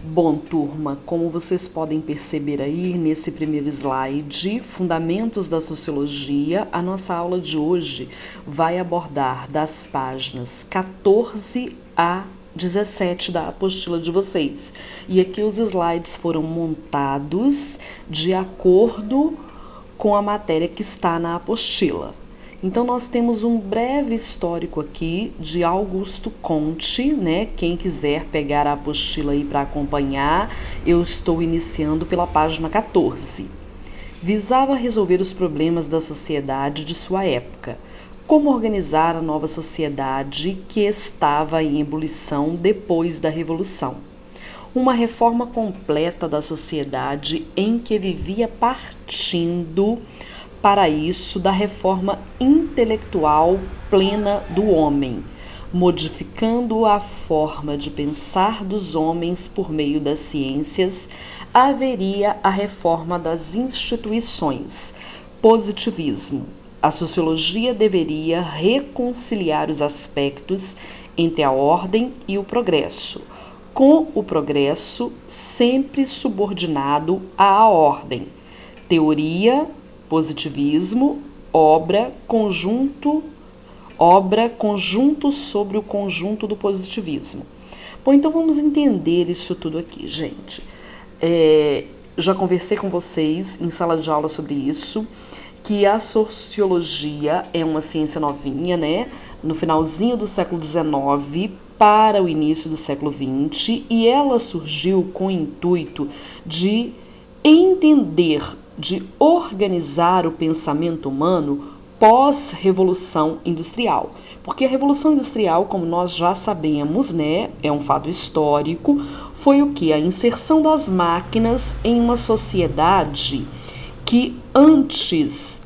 Bom, turma, como vocês podem perceber aí nesse primeiro slide, Fundamentos da Sociologia, a nossa aula de hoje vai abordar das páginas 14 a 17 da apostila de vocês. E aqui os slides foram montados de acordo com a matéria que está na apostila. Então, nós temos um breve histórico aqui de Augusto Comte, né? Quem quiser pegar a apostila aí para acompanhar, eu estou iniciando pela página 14. Visava resolver os problemas da sociedade de sua época. Como organizar a nova sociedade que estava em ebulição depois da Revolução. Uma reforma completa da sociedade em que vivia partindo para isso da reforma intelectual plena do homem, modificando a forma de pensar dos homens por meio das ciências, haveria a reforma das instituições, positivismo. A sociologia deveria reconciliar os aspectos entre a ordem e o progresso, com o progresso sempre subordinado à ordem. Teoria, positivismo, obra, conjunto sobre o conjunto do positivismo. Bom, então vamos entender isso tudo aqui, gente. Já conversei com vocês em sala de aula sobre isso, que a sociologia é uma ciência novinha, né? No finalzinho do século XIX para o início do século XX, e ela surgiu com o intuito de entender, de organizar o pensamento humano pós-revolução industrial. Porque a revolução industrial, como nós já sabemos, né, é um fato histórico, foi o que? A inserção das máquinas em uma sociedade que antes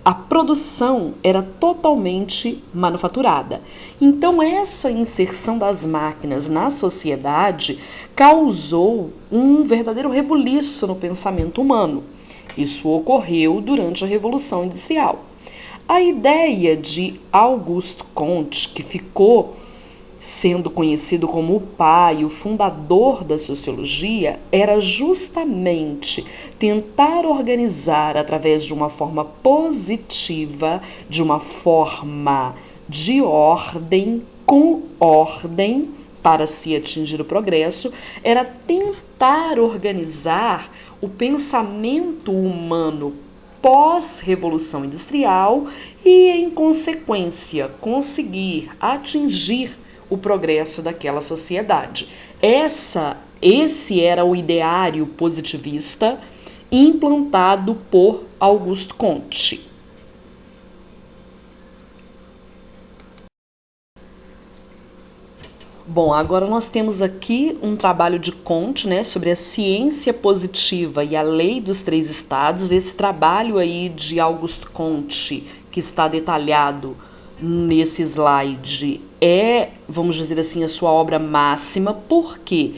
a produção era totalmente manufaturada. Então, essa inserção das máquinas na sociedade causou um verdadeiro rebuliço no pensamento humano. Isso ocorreu durante a Revolução Industrial. A ideia de Auguste Comte, que ficou sendo conhecido como o pai, o fundador da sociologia, era justamente tentar organizar através de uma forma positiva, de uma forma de ordem, com ordem, para se atingir o progresso, era tentar organizar o pensamento humano pós-revolução industrial e, em consequência, conseguir atingir o progresso daquela sociedade. Esse era o ideário positivista implantado por Auguste Comte. Bom, agora nós temos aqui um trabalho de Comte, né, sobre a ciência positiva e a lei dos três estados. Esse trabalho aí de Auguste Comte, que está detalhado nesse slide, vamos dizer assim, a sua obra máxima, porque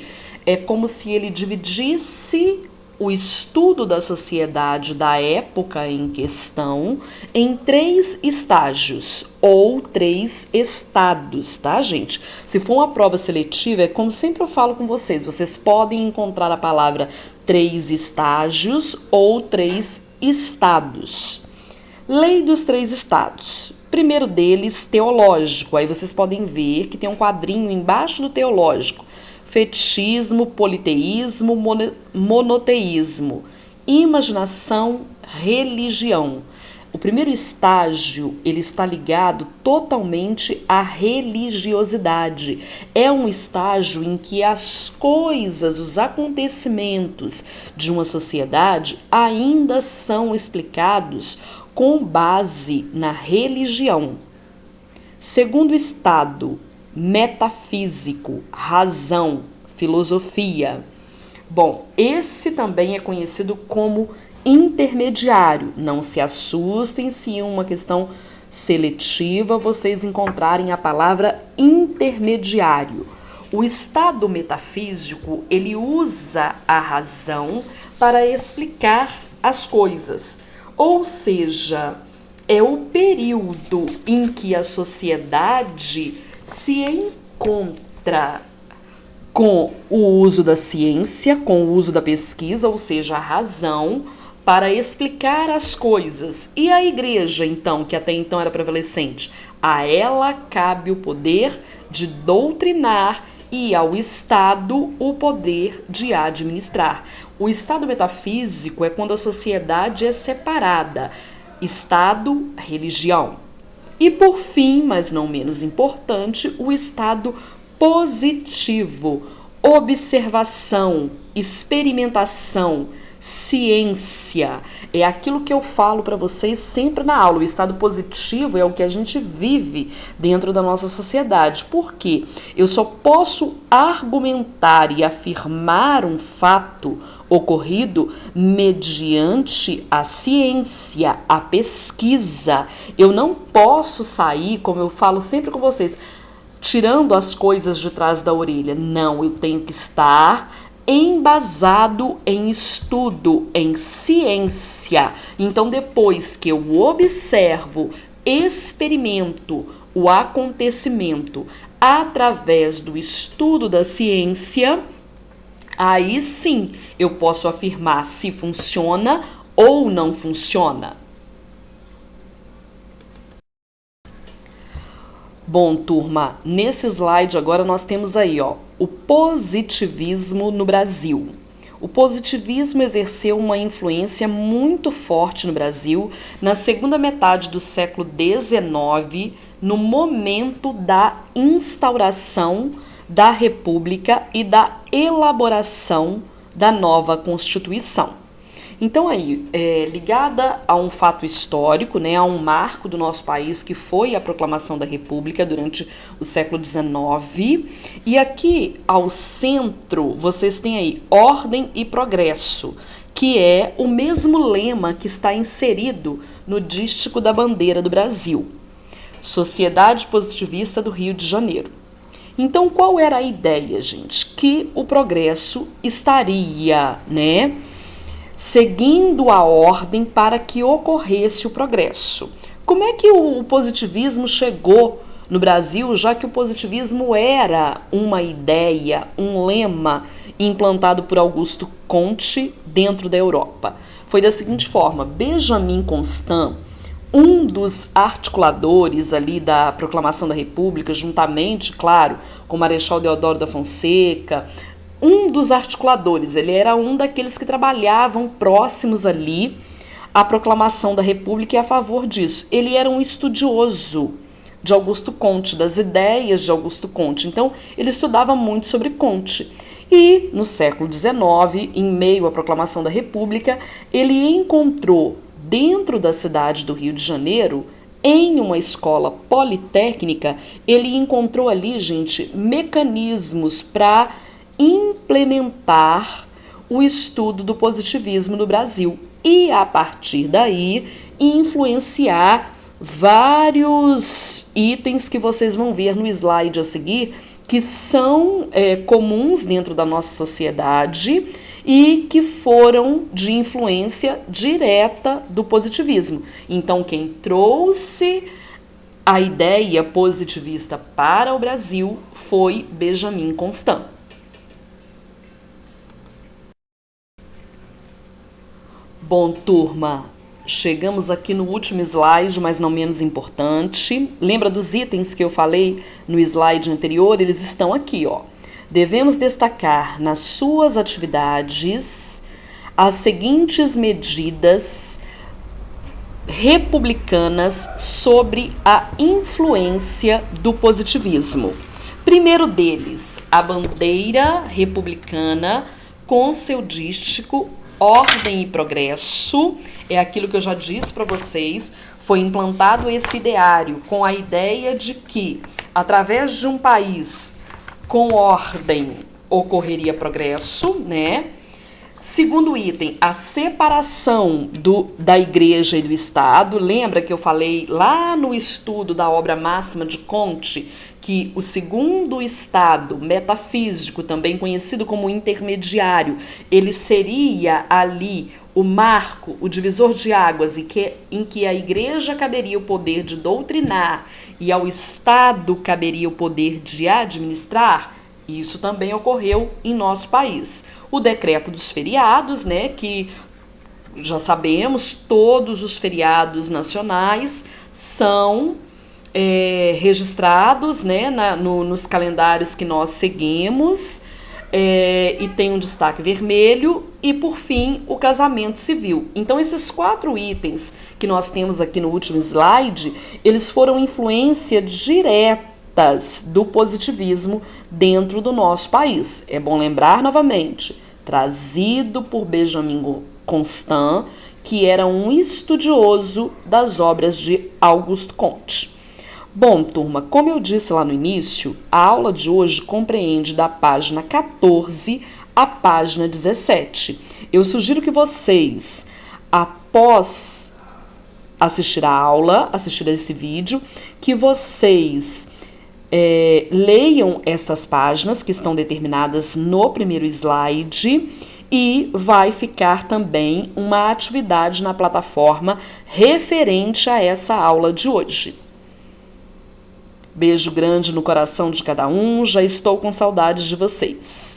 é como se ele dividisse o estudo da sociedade da época em questão em 3 estágios ou 3 estados, tá, gente? Se for uma prova seletiva, é como sempre eu falo com vocês, vocês podem encontrar a palavra 3 estágios ou 3 estados. Lei dos 3 estados. Primeiro deles, teológico. Aí vocês podem ver que tem um quadrinho embaixo do teológico. Fetichismo, politeísmo, monoteísmo, imaginação, religião. O primeiro estágio, ele está ligado totalmente à religiosidade. É um estágio em que as coisas, os acontecimentos de uma sociedade ainda são explicados com base na religião. Segundo estado, metafísico, razão, filosofia. Bom, esse também é conhecido como intermediário. Não se assustem se em uma questão seletiva vocês encontrarem a palavra intermediário. O estado metafísico, ele usa a razão para explicar as coisas. Ou seja, é o período em que a sociedade se encontra com o uso da ciência, com o uso da pesquisa, ou seja, a razão, para explicar as coisas. E a igreja, então, que até então era prevalecente? A ela cabe o poder de doutrinar e ao Estado o poder de administrar. O estado metafísico é quando a sociedade é separada, Estado, religião. E por fim, mas não menos importante, o estado positivo, observação, experimentação, ciência. É aquilo que eu falo para vocês sempre na aula. O estado positivo é o que a gente vive dentro da nossa sociedade. Por quê? Eu só posso argumentar e afirmar um fato ocorrido mediante a ciência, a pesquisa. Eu não posso sair, como eu falo sempre com vocês, tirando as coisas de trás da orelha. Não, eu tenho que estar embasado em estudo, em ciência. Então, depois que eu observo, experimento o acontecimento através do estudo da ciência, aí sim eu posso afirmar se funciona ou não funciona. Bom, turma, nesse slide agora nós temos aí, ó, o positivismo no Brasil. O positivismo exerceu uma influência muito forte no Brasil na segunda metade do século XIX, no momento da instauração da República e da elaboração da nova Constituição. Então aí, ligada a um fato histórico, né, a um marco do nosso país, que foi a proclamação da República durante o século XIX. E aqui ao centro vocês têm aí ordem e progresso, que é o mesmo lema que está inserido no dístico da bandeira do Brasil. Sociedade Positivista do Rio de Janeiro. Então, qual era a ideia, gente? Que o progresso estaria, né, seguindo a ordem para que ocorresse o progresso. Como é que o positivismo chegou no Brasil, já que o positivismo era uma ideia, um lema implantado por Augusto Comte dentro da Europa? Foi da seguinte forma: Benjamin Constant, um dos articuladores ali da proclamação da República, juntamente, claro, com o Marechal Deodoro da Fonseca, um dos articuladores, ele era um daqueles que trabalhavam próximos ali à proclamação da República e a favor disso. Ele era um estudioso de Augusto Comte, das ideias de Augusto Comte. Então, ele estudava muito sobre Comte. E, no século XIX, em meio à proclamação da República, ele encontrou dentro da cidade do Rio de Janeiro, em uma escola politécnica, ele encontrou ali, gente, mecanismos para implementar o estudo do positivismo no Brasil e, a partir daí, influenciar vários itens que vocês vão ver no slide a seguir, que são comuns dentro da nossa sociedade e que foram de influência direta do positivismo. Então, quem trouxe a ideia positivista para o Brasil foi Benjamin Constant. Bom, turma, chegamos aqui no último slide, mas não menos importante. Lembra dos itens que eu falei no slide anterior? Eles estão aqui, ó. Devemos destacar nas suas atividades as seguintes medidas republicanas sobre a influência do positivismo. Primeiro deles, a bandeira republicana com seu dístico Ordem e Progresso. É aquilo que eu já disse para vocês. Foi implantado esse ideário com a ideia de que, através de um país com ordem, ocorreria progresso, né? Segundo item, a separação da igreja e do Estado. Lembra que eu falei lá no estudo da obra máxima de Comte que o segundo estado metafísico, também conhecido como intermediário, ele seria ali o marco, o divisor de águas em que a igreja caberia o poder de doutrinar e ao Estado caberia o poder de administrar? Isso também ocorreu em nosso país. O decreto dos feriados, né, que já sabemos, todos os feriados nacionais são registrados, né, nos calendários que nós seguimos, e tem um destaque vermelho, e por fim o casamento civil. Então esses 4 itens que nós temos aqui no último slide, eles foram influência diretas do positivismo dentro do nosso país. É bom lembrar novamente, trazido por Benjamin Constant, que era um estudioso das obras de Auguste Comte. Bom, turma, como eu disse lá no início, a aula de hoje compreende da página 14 à página 17. Eu sugiro que vocês, após assistir a aula, assistir a esse vídeo, que vocês leiam estas páginas que estão determinadas no primeiro slide, e vai ficar também uma atividade na plataforma referente a essa aula de hoje. Beijo grande no coração de cada um, já estou com saudades de vocês.